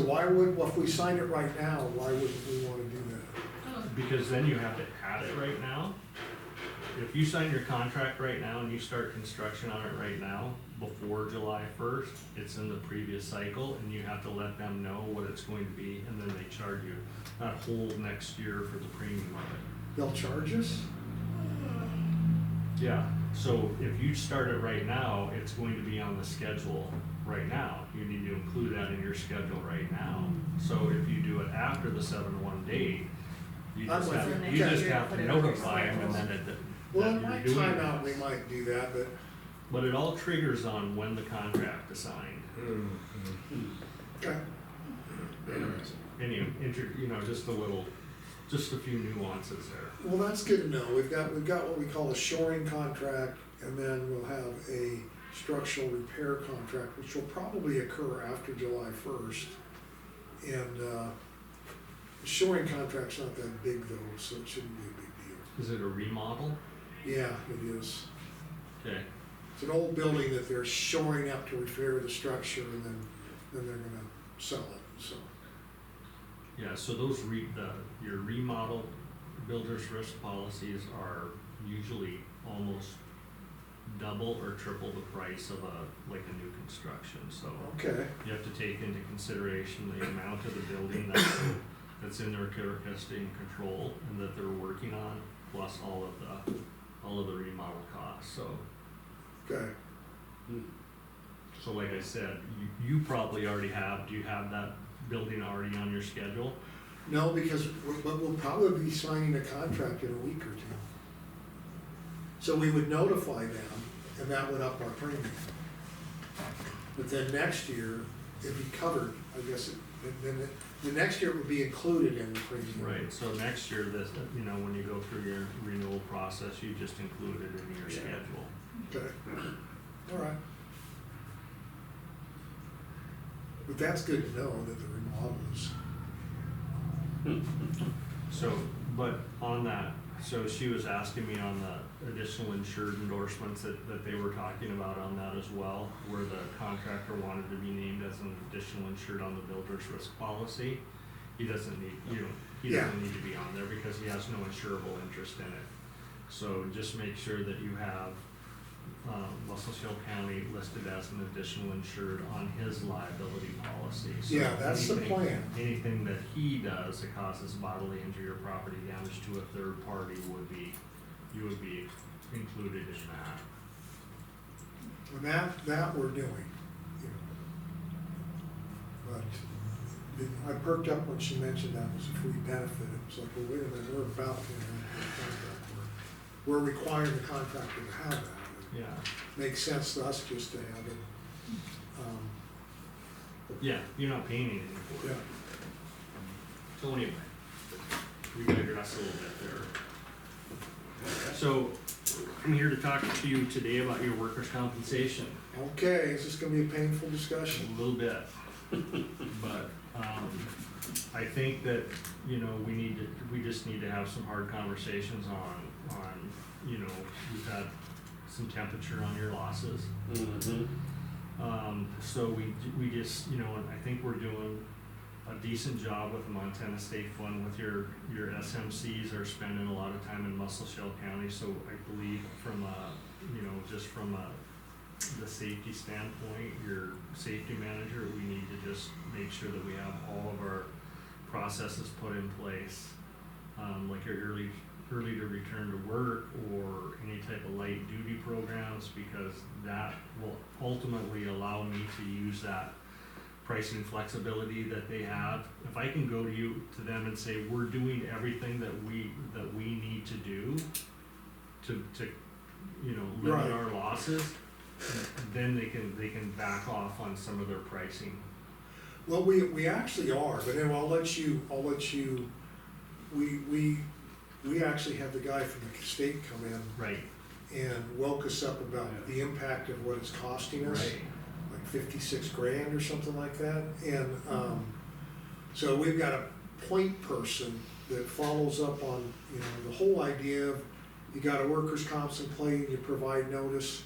why would, well, if we sign it right now, why wouldn't we wanna do that? Because then you have to add it right now. If you sign your contract right now and you start construction on it right now, before July first, it's in the previous cycle, and you have to let them know what it's going to be, and then they charge you that whole next year for the premium of it. They'll charge us? Yeah, so if you start it right now, it's going to be on the schedule right now. You need to include that in your schedule right now. So if you do it after the 7/1 date, you I'm just with have, you. you just Okay. have to notify them, and then it. Well, in that my you're doing timeout, we this. might do that, but, But it all triggers on when the contract is signed. okay. And just a few nuances there. Well, that's good to know. We've got what we call a shoring contract, and then we'll have a structural repair contract, which will probably occur after July first. And, the shoring contract's not that big though, so it shouldn't be a big Is it a remodel? deal. Yeah, it is. Okay, It's an old building that they're shoring up to repair the structure, and then they're gonna sell it, so. yeah, so those your remodel builder's risk policies are usually almost double or triple the price of a new construction, so. Okay, You have to take into consideration the amount of the building that's in their care, custody, and control, and that they're working on, plus all of the remodel costs, so. okay. So like I said, you probably already do you have that building already on your schedule? No, because we'll probably be signing a contract in a week or two. So we would notify them, and that would up our premium. But then next year, it'd be covered, I guess, the next year it would be included in the premium. Right, so next year, when you go through your renewal process, you just include it in your Yeah. schedule. Okay, all right. But that's good to know that the remodel is, So, but on that, so she was asking me on the additional insured endorsements that they were talking about on that as well, where the contractor wanted to be named as an additional insured on the builder's risk policy. He doesn't need, he Yeah. doesn't need to be on there because he has no insurable interest in it. So just make sure that you have, Muscle County listed as an additional insured on his liability policy. So yeah, that's the anything- plan. Anything that he does that causes bodily injury or property damage to a third party you would be included in that. And that we're doing, you know. But I perked up when she mentioned that was a free benefit. It was like, well, wait a minute, we're about to enter into a contract. We're requiring the contractor to have that. Yeah, Makes sense to us just to have it. yeah, you're not paying anything for Yeah, it. So anyway, we digress a little bit there. So, I'm here to talk to you today about your workers' compensation. okay, is this gonna be a painful A discussion? little bit. But, I think that, we just need to have some hard conversations on, we've had some temperature on your losses. So we just, and I think we're doing a decent job with the Montana State Fund with your SMCs are spending a lot of time in Muscle Shell County, so I believe from the safety standpoint, your safety manager, we need to just make sure that we have all of our processes put in place, like your early to return to work or any type of light duty programs, because that will ultimately allow me to use that pricing flexibility that they have. If I can go to them and say, we're doing everything that we need to do to limit Right. our losses, then they can back off on some of their pricing. Well, we actually are, but anyway, I'll let you, we actually had the guy from the state come in Right, and woke us up about the impact of what it's costing us. right. Like 56 grand or something like that, and, so we've got a point person that follows up on, the whole idea of, you got a workers' comp in play, and you provide notice,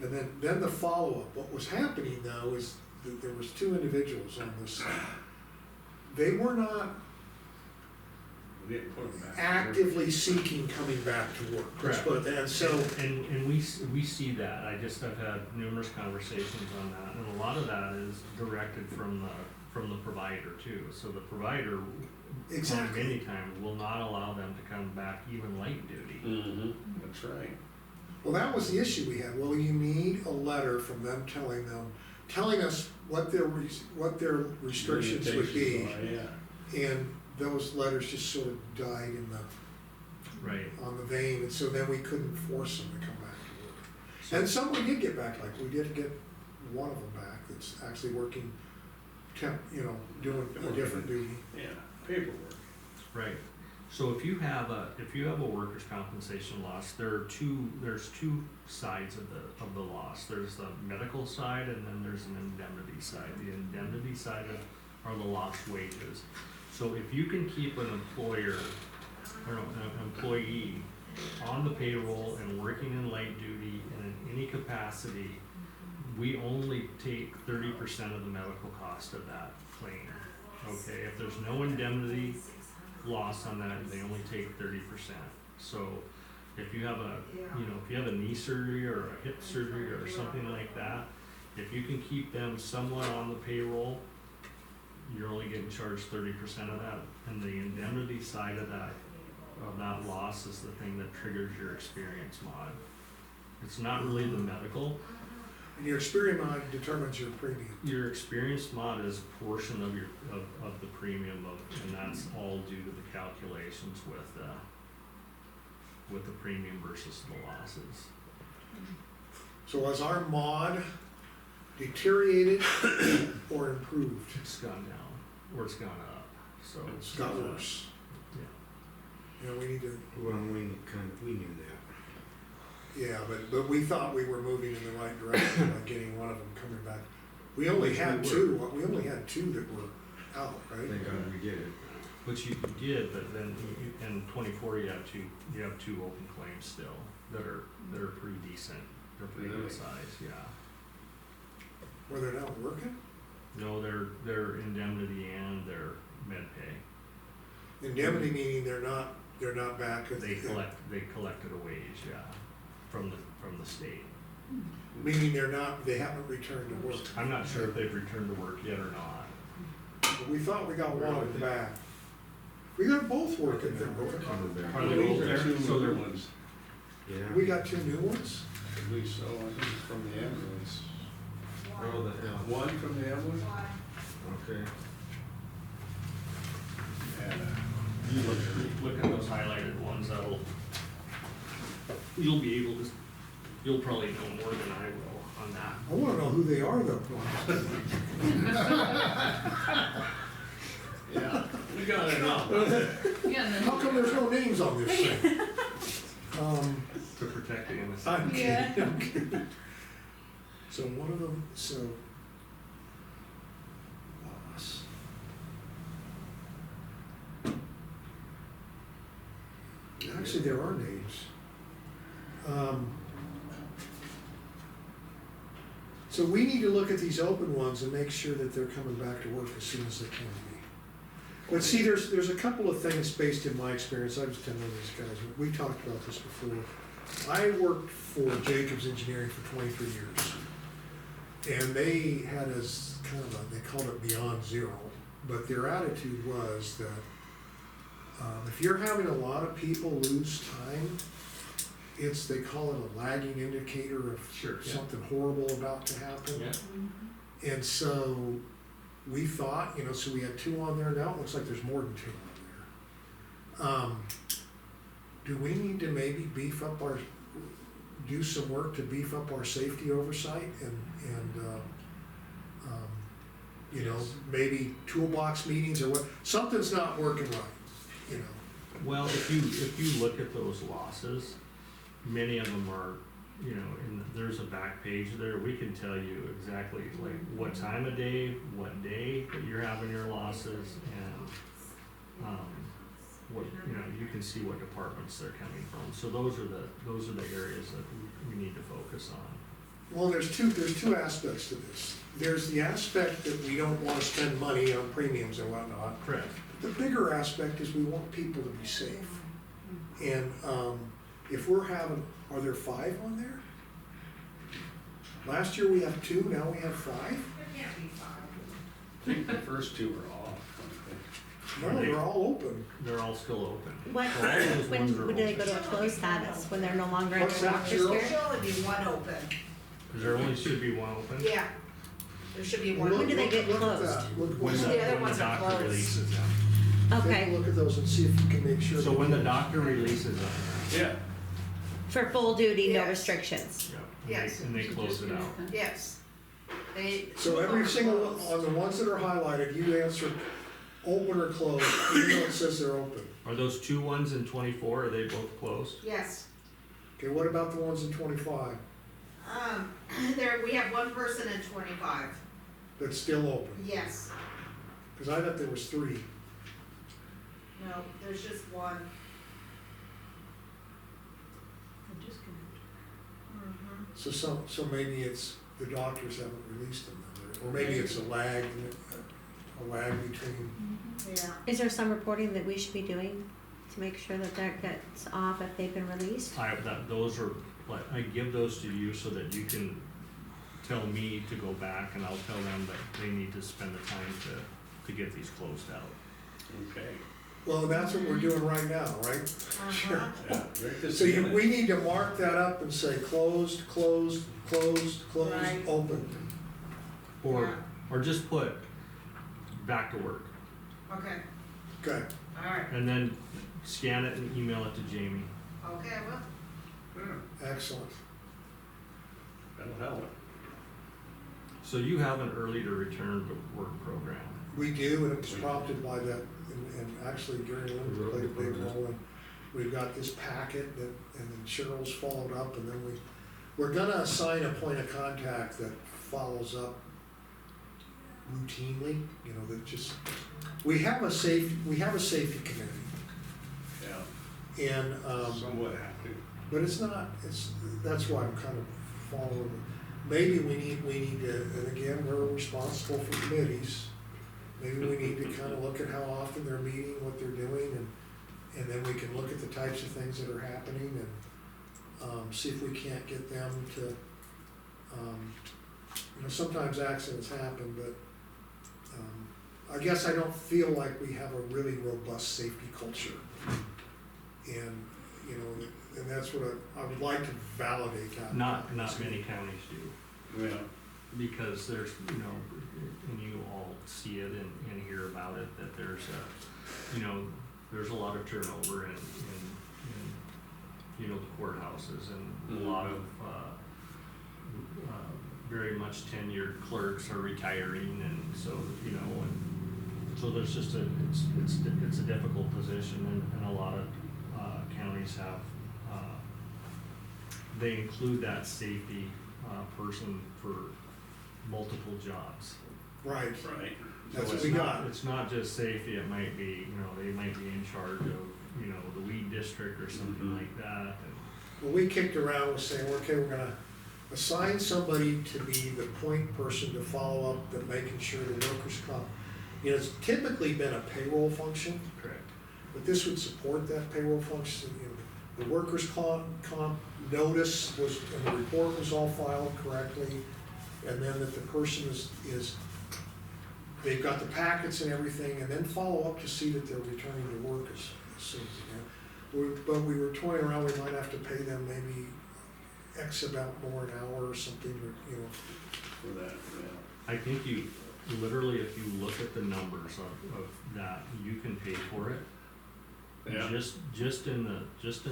and then the follow-up. What was happening though is that there was two individuals on this they were not We didn't put them back. actively seeking coming back to work, let's put it that, and so, And we see that, I've had numerous conversations on that, and a lot of that is directed from the provider too. So the provider, exactly. many times, will not allow them to come back even light duty. Mm-hmm, that's right. Well, that was the issue we had. Well, you need a letter from them telling us what their restrictions would be. Limitations are, yeah. And those letters just sort of died Right. on the vein, and so then we couldn't force them to come back to work. So- And some we did get back, like we did get one of them back that's actually working doing a different duty. Yeah, paperwork. Right, so if you have a workers' compensation loss, there's two sides of the loss. There's the medical side and then there's an indemnity side. The indemnity side are the lost wages. So if you can keep an employer, or no, an employee on the payroll and working in light duty and in any capacity, we only take 30% of the medical cost of that claim. Okay, if there's no indemnity loss on that, they only take 30%. So if you have a knee surgery or a hip surgery or something like that, if you can keep them somewhat on the payroll, you're only getting charged 30% of that. And the indemnity side of that loss is the thing that triggers your experience mod. It's not really the medical. And your experience mod determines your premium. Your experience mod is a portion of the premium and that's all due to the calculations with the premium versus the losses. So has our mod deteriorated or improved? It's gone down, or it's gone up, so. It's got worse. Yeah. We need to, Well, we knew that. yeah, but we thought we were moving in the right direction by getting one of them coming back. We only had two that were out, right? Thank God we did it. Which you did, but then in 24, you have two open claims still that are pretty decent. They're pretty good Really? size, yeah. Were they not working? No, they're indemnity and they're med pay. Indemnity meaning they're not back at They collected a wage, yeah, from the state. meaning they haven't returned to work. I'm not sure if they've returned to work yet or not. But we thought we got one of them back. We got both working They're now. both coming back. Are they These both are there? two So new they're- ones, Yeah. We got two new ones? at least so, I think it's from the ambulance. Oh, the hell. One from the ambulance? Okay. Yeah. You look at those highlighted ones, you'll probably know more than I will on that. I wanna know who they are though. Yeah, we got it now. Yeah, and How come there's no names on this thing? To protect the innocent. I'm kidding, Yeah. I'm kidding. So one of them, loss. Actually, there are names. So we need to look at these open ones and make sure that they're coming back to work as soon as they can be. But see, there's a couple of things based in my experience. I was telling these guys, we talked about this before. I worked for Jacobs Engineering for 23 years. And they had as kind of they called it beyond zero. But their attitude was that if you're having a lot of people lose time, they call it a lagging indicator of Sure, yeah. something horrible about to happen. Yeah. And so we thought, so we had two on there now, it looks like there's more than two on there. Do we need to maybe do some work to beef up our safety oversight and Yes. maybe toolbox meetings or what, something's not working right, Well, if you look at those losses, many of them are, and there's a back page there, we can tell you exactly like what time of day, what day that you're having your losses, and what, you can see what departments they're coming from. So those are the areas that we need to focus on. Well, there's two aspects to this. There's the aspect that we don't wanna spend money on premiums and whatnot. Correct. The bigger aspect is we want people to be safe. And, if we're having, are there 5 on there? Last year we had 2, now we have 5? I think the first two were off. No, they're all open. They're all still open. What, So all those when, ones are when do they go open. to a closed status, when they're no longer in What's their that, doctor's Cheryl? care? There should only be one open. Cause there only should be one open. Yeah, there should be one. When do they get Look at closed? that. Look- When look the, at The other when the ones are doctor closed. releases them. that. Take a Okay, look at those and see if you can make sure. So that when the they- doctor releases them, Yeah, for full duty, no Yes. restrictions. yeah, Yes. and they close it out. Yes. They. So every single, one on the ones that are highlighted, you answer open or closed, even though it says they're open. Are those 2 ones in 24, are they both closed? Yes. Okay, what about the ones in 25 There, we have one person in 25. that's still open? Yes. Cause I thought there was 3. No, there's just one. Mhm. So maybe it's, the doctors haven't released them, or maybe it's a lag between. Yeah. Is there some reporting that we should be doing to make sure that that gets off if they've been released? I have that, those are, like, I give those to you so that you can tell me to go back and I'll tell them that they need to spend the time to get these closed out. okay, Well, that's what we're doing right now, right? Sure. Uh-huh. yeah. Right this So minute. we need to mark that up and say closed, closed, closed, closed, Right. open. Or, or just put back to work, Okay, Okay, alright, and then scan it and email it to Jamie. okay, well, Yeah, excellent. that'll help. So you have an early to return to work program. We do, and it was prompted by that, and actually Gary Lynn played a big role, and we've got this packet that, and then Cheryl's followed up, and then we're gonna assign a point of contact that follows up routinely, you know, that just, we have a safety committee, Yeah, and, somewhat have to. but it's not, that's why I'm kind of following. Maybe we need to, and again, we're responsible for committees. Maybe we need to kind of look at how often they're meeting, what they're doing, and then we can look at the types of things that are happening and, see if we can't get them to, you know, sometimes accidents happen, but, I guess I don't feel like we have a really robust safety culture. And, you know, and that's what I would like to validate that. Not many counties do, Yeah, because there's, you know, and you all see it and hear about it, that there's a, you know, there's a lot of turnover in you know, the courthouses, and a lot of, very much tenured clerks are retiring, and so, you know, and so there's just it's a difficult position, and a lot of, counties have, they include that safety, person for multiple jobs. Right, right. that's So what it's we not, got. it's not just safety, it might be, you know, they might be in charge of, you know, the weed district or something Mhm. like that, and Well, we kicked around with saying, okay, we're gonna assign somebody to be the point person to follow up, the making sure the workers' comp. You know, it's typically been a payroll function, correct. but this would support that payroll function. You know, the workers' comp notice was, and the report was all filed correctly, and then that the person is, they've got the packets and everything, and then follow up to see that they're returning to work as soon as they can. But we were toying around, we might have to pay them maybe X amount more an hour or something, or, you know. For that, yeah. I think you, literally, if you look at the numbers of that, you can pay for it. Yeah. Just in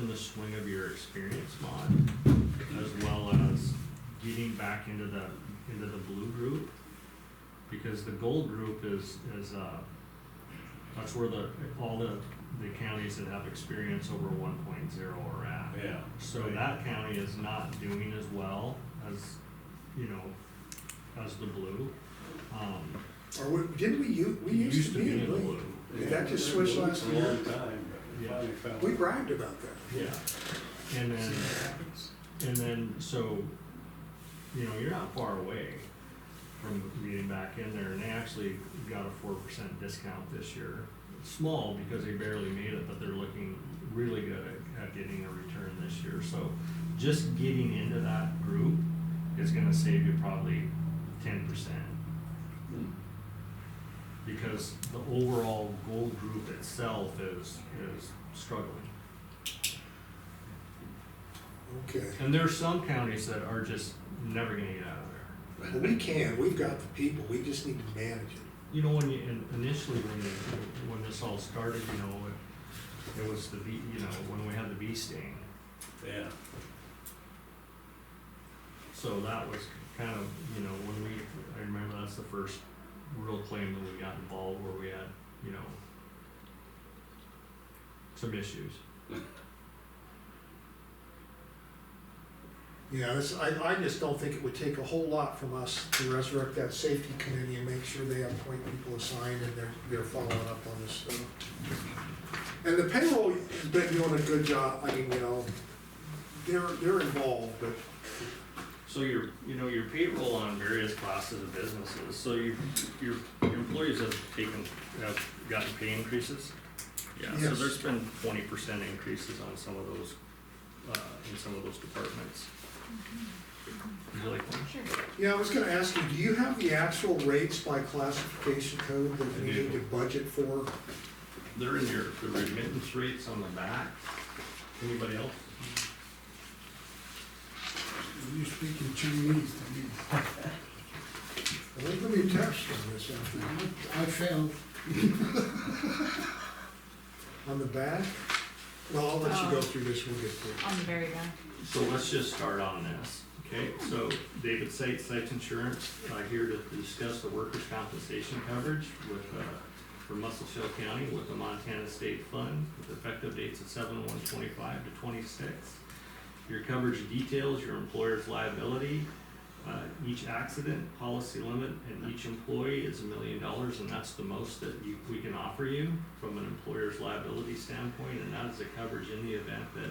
the swing of your experience mod, as well as getting back into the blue group. Because the gold group is, that's where all the counties that have experience over 1.0 are at. Yeah. So Right. that county is not doing as well as, you know, as the blue. Or didn't we used to be in blue? blue. Did that just switch last For a year? long time, but Yeah. finally fell. We bragged about that. Yeah. And then so you know, you're not far away from getting back in there, and they actually got a 4% discount this year. It's small because they barely made it, but they're looking really good at getting a return this year. So just getting into that group is gonna save you probably 10%. Because the overall gold group itself is struggling. Okay. And there's some counties that are just never gonna get out of there. Well, we can, we've got the people, we just need to manage it. You know, when you, initially, when this all started, you know, it was the bee, you know, when we had the bee sting. Yeah. So that was kind of, you know, when I remember that's the first real claim that we got involved where we had, you know, some issues. Yeah, I just don't think it would take a whole lot from us to resurrect that safety committee and make sure they have point people assigned and they're following up on this stuff. And the payroll has been doing a good job, I mean, you know, they're involved, but, So your payroll on various classes of businesses, so your employees have gotten pay increases? Yeah, so Yes. there's been 20% increases on some of those, in some of those departments. Would you like one? Sure. yeah, I was gonna ask you, do you have the actual rates by classification code that I you do. need to budget for? They're in the remittance rates on the back. Anybody else? You're speaking Chinese to me. Well, there's gonna be a test on this after, I failed. on the back? Well, I'll let you go through this, we'll get through it. On the very back. So let's just start on this, okay? So David Sites Insurance, here to discuss the workers' compensation coverage with, for Muscle Shell County with the Montana State Fund, with effective dates of 7/1/25 to 26. Your coverage details your employer's liability. Each accident policy limit and each employee is $1 million, and that's the most that we can offer you from an employer's liability standpoint, and that is the coverage in the event that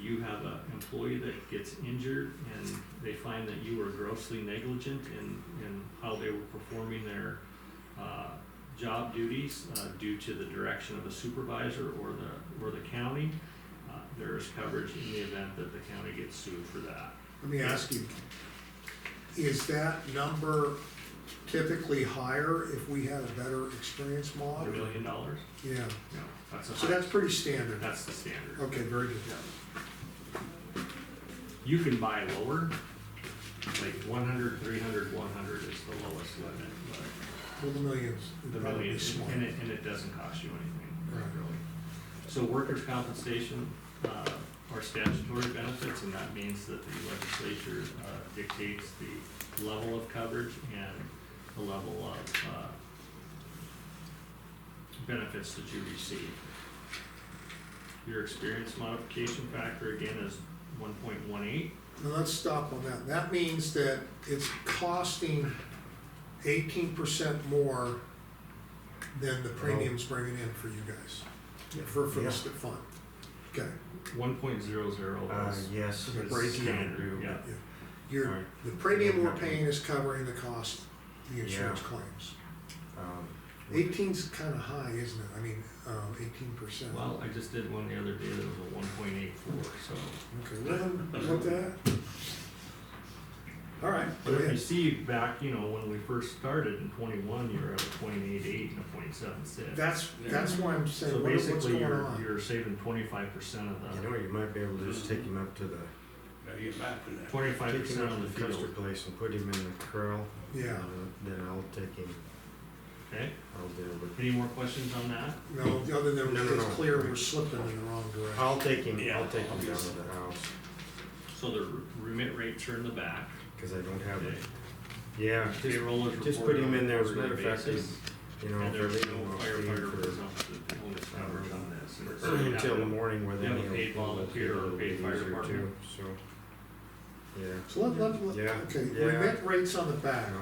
you have an employee that gets injured and they find that you were grossly negligent in how they were performing their job duties due to the direction of a supervisor or the county. There is coverage in the event that the county gets sued for that. Let me ask you, is that number typically higher if we had a better experience $1 mod? million? No, Yeah, that's a so that's pretty standard. that's the standard. Okay, very good. You can buy lower, like 100, 300, 100 is the lowest limit, but Well, the millions the would probably million, be smart. and it doesn't cost you anything, Right. really. So workers' compensation are statutory benefits, and that means that the legislature dictates the level of coverage and the level of benefits that you receive. Your experience modification factor, again, is 1.18. Now, let's stop on that. That means that it's costing 18% more than the premiums bringing in for you guys, for the Yeah. fund. Okay, 1.00 is Yes. The is break-even. standard, yeah. you're, Right. the premium we're paying is covering the cost, the insurance Yeah. claims. Um, 18's kinda high, isn't it? I mean, 18%. Well, I just did one the other day that was a 1.84, so. Okay, well, what that? All right, go But if you ahead. see back, you know, when we first started in 21, you were at a 0.88 and a 0.76. That's why I'm saying, So what's basically, going on? you're saving 25% of You know, you might be able to just take him up to the, Gotta get back to that. 25% up of the to Custer field, place and put him in the curl. Yeah, Then I'll take him, okay? I'll deal with, Any more questions on that? no, other than No, no, it's no. clear we're slipping in the wrong direction. I'll take him Yeah. down to the house, So the remit rates are in the back, cause I don't have okay? it. Yeah, Payroll is just reported put him on in there a as a matter of quarterly fact, basis, you know, and if there's they're no leaving, I'll stay firefighter for, presumptive bonus coverage on this. And so you have until the to- morning where you then have a he'll. paid he'll volunteer or get a paid little fire easier department. too, so, yeah. So let, Yeah, okay, yeah. remit rates on the back. You know,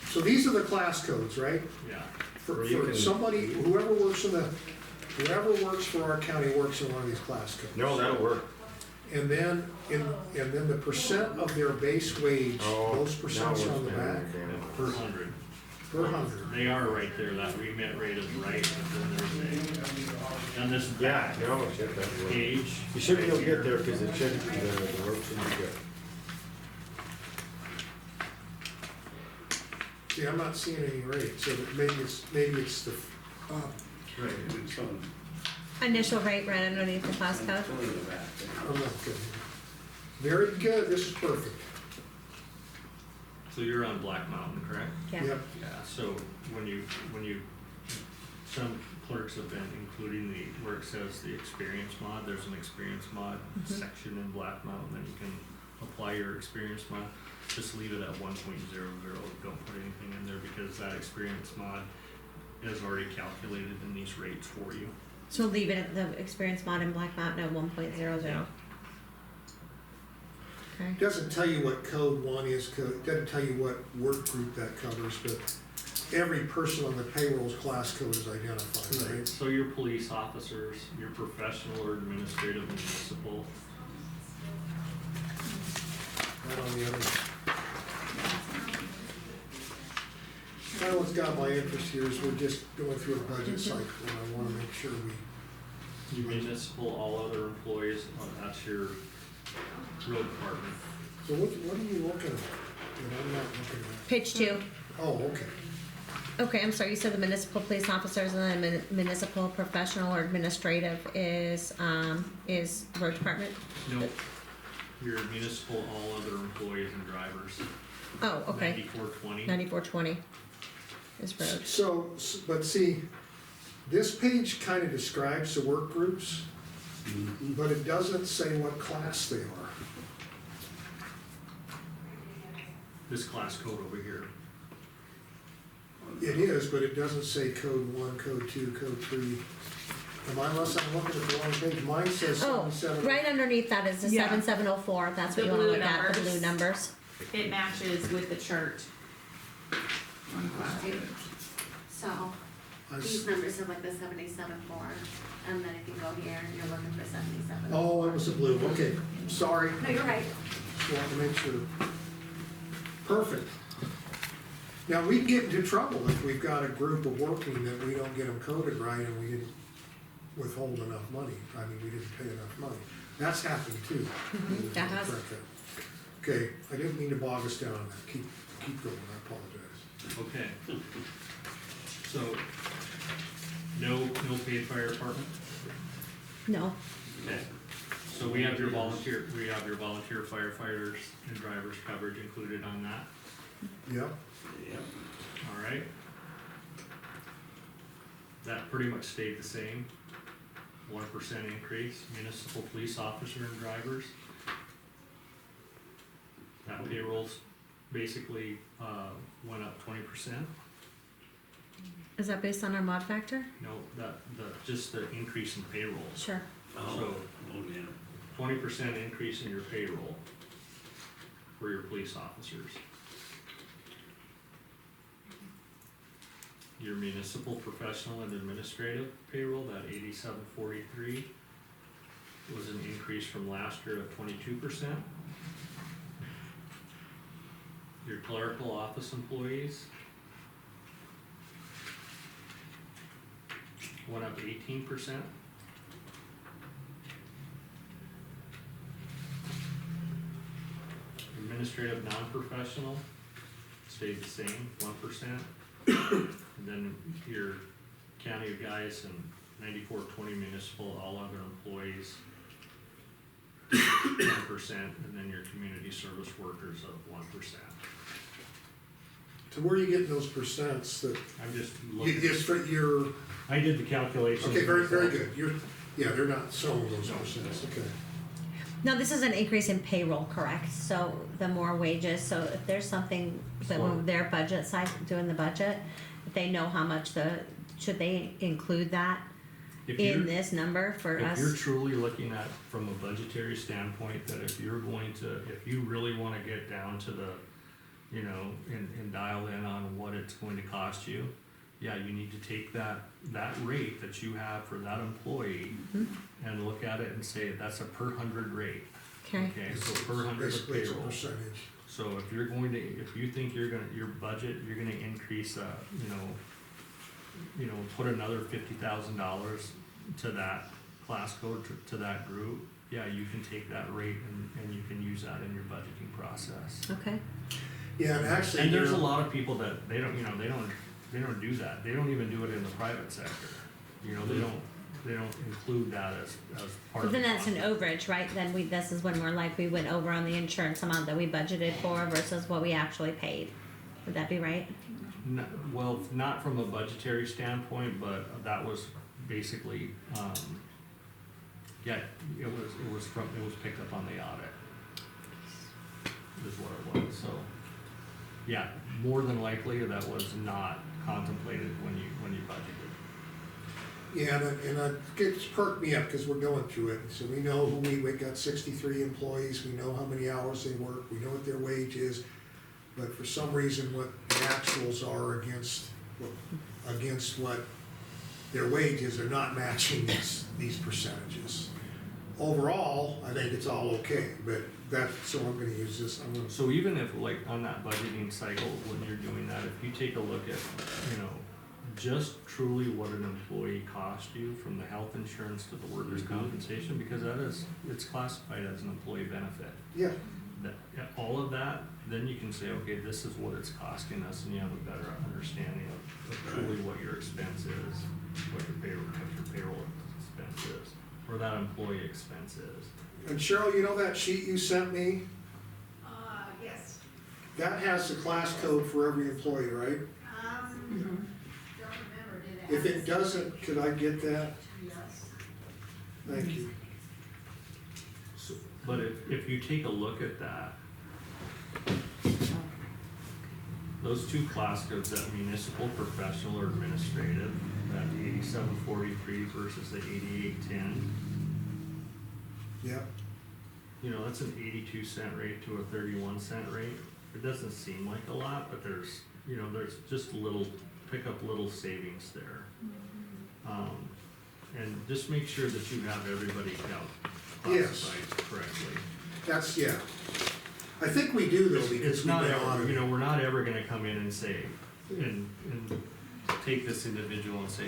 So these are the class codes, right? Yeah, For Or you for can- somebody, whoever works for our county works in one of these class codes. No, that'll work. And then, and then the percent of their base wage, Oh, those percents now on the we're back, spending Per hundred. per hundred. They are right there, that remit rate is right, but then there's a, and this Yeah, back no, it should that way. page. You should be able to right get here, there, cause it should, the work should be good. See, I'm not seeing any rate, so that maybe it's the, Right, it's on, Initial rate right underneath the class code. it's on the back there. I'm not good. Very good, this is perfect. So you're on Black Mountain, correct? Yeah. Yep, Yeah, so when you, some clerks have been including the, where it says the experience mod, there's an experience mod section in Black Mountain, and you can apply your experience mod. Just leave it at 1.00. Don't put anything in there, because that experience mod is already calculated in these rates for you. So leave it at the experience mod in Black Mountain at 1.00. Okay. doesn't tell you what code one is, doesn't tell you what work group that covers, but every person on the payroll's class code is identified, right? So your police officers, your professional or administrative and municipal, Right on the other. Kind of what's got my interest here is we're just going through a budget cycle, and I wanna make sure we, your municipal, all other employees, that's your road department. so what are you looking at? That I'm not looking at. Page 2. Oh, okay. Okay, I'm sorry, you said the municipal police officers and then municipal professional or administrative is road department? Nope. Your municipal, all other employees and drivers. Oh, okay. 9420. 9420 is road. So, but see, this page kind of describes the work groups, Mhm. but it doesn't say what class they are. This class code over here. It is, but it doesn't say code one, code two, code three. Unless I'm looking at the wrong page, mine says Oh, 77. right underneath that is the Yeah. 7704, that's what The you wanna blue look at, the blue numbers. numbers. It matches with the chart. On class. So, I s- these numbers are like the 77.4, and then if you go here, you're looking for 77. Oh, it was the blue, okay, sorry, No, you're right. just wanted to make sure. Perfect. Now, we get into trouble if we've got a group of working that we don't get them coded right and we didn't withhold enough money. I mean, we didn't pay enough money. That's happened too. that has. Correct that. Okay, I didn't mean to bog us down on that. Keep going, I apologize. Okay. So, no paid fire department? No, Okay. So we have your volunteer firefighters and drivers coverage included on that, Yep, Yep. alright? That pretty much stayed the same, 1% increase, municipal police officer and drivers. That payroll's basically, went up 20%. is that based on our mod factor? No, just the increase in payroll. Sure. Oh, So- oh, yeah. 20% increase in your payroll for your police officers. Your municipal, professional, and administrative payroll, that 8743, was an increase from last year of 22%. Your clerical office employees went up 18%. Administrative non-professional stayed the same, 1%. And then your county guys and 9420 municipal, all other employees, 1%, and then your community service workers of 1%. so where are you getting those percents that, I'm just you, looking, just for your, I did the calculations. okay, very myself. good. Yeah, they're not showing those percents, okay. No, this is an increase in payroll, correct? So the more wages, so if there's something that when their budget side, doing the budget, if they know how much should they include that If in you're- this number for If you're us? truly looking at, from a budgetary standpoint, that if you're going to, if you really wanna get down to the, you know, and dial in on what it's going to cost you, yeah, you need to take that rate that you have for that employee and look at it and say, that's a per 100 rate. Okay, Okay, so per hundred of Basically, it's a payroll. percentage. So if you're going to, if you think you're gonna, your budget, you're gonna increase, put another $50,000 to that class code, to that group, yeah, you can take that rate and you can use that in your budgeting process. okay, Yeah, and actually, And you there's a know, lot of people that, they don't do that, they don't even do it in the private sector. You know, they don't include that as part so of the then that's an contract. overage, right? Then this is when we're like, we went over on the insurance amount that we budgeted for versus what we actually paid. Would that be right? Well, not from a budgetary standpoint, but that was basically, yeah, it was picked up on the audit. Is what it was, so, yeah, more than likely that was not contemplated when you budgeted. yeah, and it's perked me up, cause we're going through it, so we know we got 63 employees, we know how many hours they work, we know what their wage is, but for some reason, what the actuals are against what their wages are not matching these percentages. Overall, I think it's all okay, but so I'm gonna use this, So even if, like, on that budgeting cycle, when you're doing that, if you take a look at, just truly what an employee cost you, from the health insurance to the workers' compensation, because it's classified as an employee benefit. yeah, Yeah, all of that, then you can say, okay, this is what it's costing us, and you have a better understanding of truly what your expense is, what your payroll expense is, or that employee expense is. and Cheryl, you know that sheet you sent me? Yes, That has the class code for every employee, right? don't remember, did it? If it doesn't, could I get that? Yes. Thank you. So, but if you take a look at that, those two class codes, that municipal, professional, or administrative, that 8743 versus the 8810, Yeah, that's an 82-cent rate to a 31-cent rate. It doesn't seem like a lot, but there's just pick up little savings there. And just make sure that you have everybody Yes. classified correctly. that's, yeah. I think we do though, because It's we've not been ever, audited. we're not ever gonna come in and say, and take this individual and say,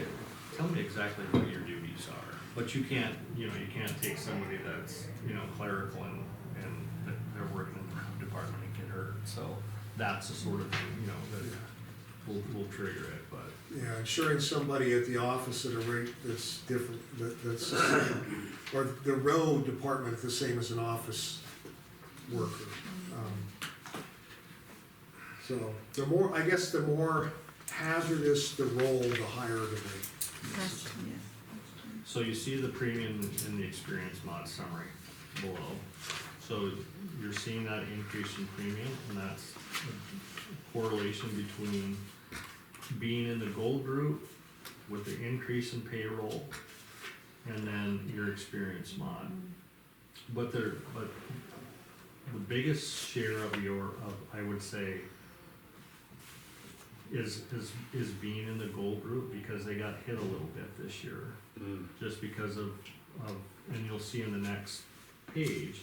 tell me exactly what your duties are. But you can't take somebody that's, clerical and that they're working in the road department and get hurt. So that's the sort of thing, that will trigger it, but. Yeah, insuring somebody at the office at a rate that's different, that's the same, or the road department the same as an office worker. So the more hazardous the role, the higher the rate. So you see the premium in the experience mod summary below. So you're seeing that increase in premium, and that's a correlation between being in the gold group with the increase in payroll and then your experience mod. But the biggest share of I would say, is being in the gold group, because they got hit a little bit this year. Just because of, and you'll see in the next page,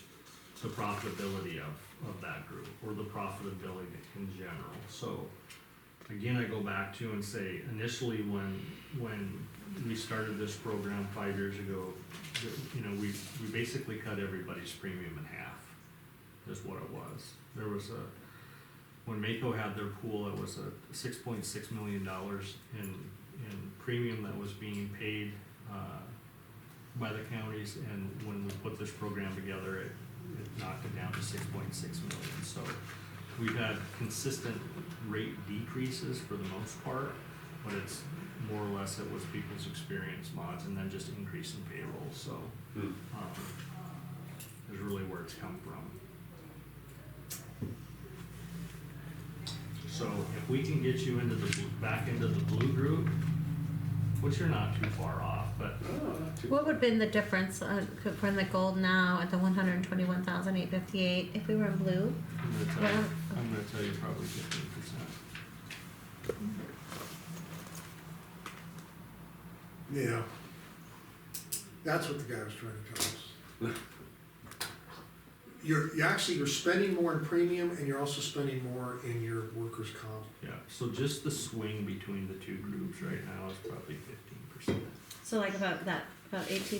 the profitability of that group, or the profitability in general. So, again, I go back to and say, initially when we started this program 5 years ago, we basically cut everybody's premium in half, is what it was. There was when Mako had their pool, it was a $6.6 million in premium that was being paid by the counties, and when we put this program together, it knocked it down to 6.6 million. So we've had consistent rate decreases for the most part, but it's more or less it was people's experience mods and then just increase in payroll. So is really where it's come from. So if we can get you back into the blue group, which you're not too far off, but What would have been the difference from the gold now at the 121,858 if we were in blue? I'm gonna tell you probably 15%. Yeah. That's what the guy was trying to tell us. you're spending more in premium and you're also spending more in your workers' comp. Yeah, so just the swing between the two groups right now is probably 15%. So like about 18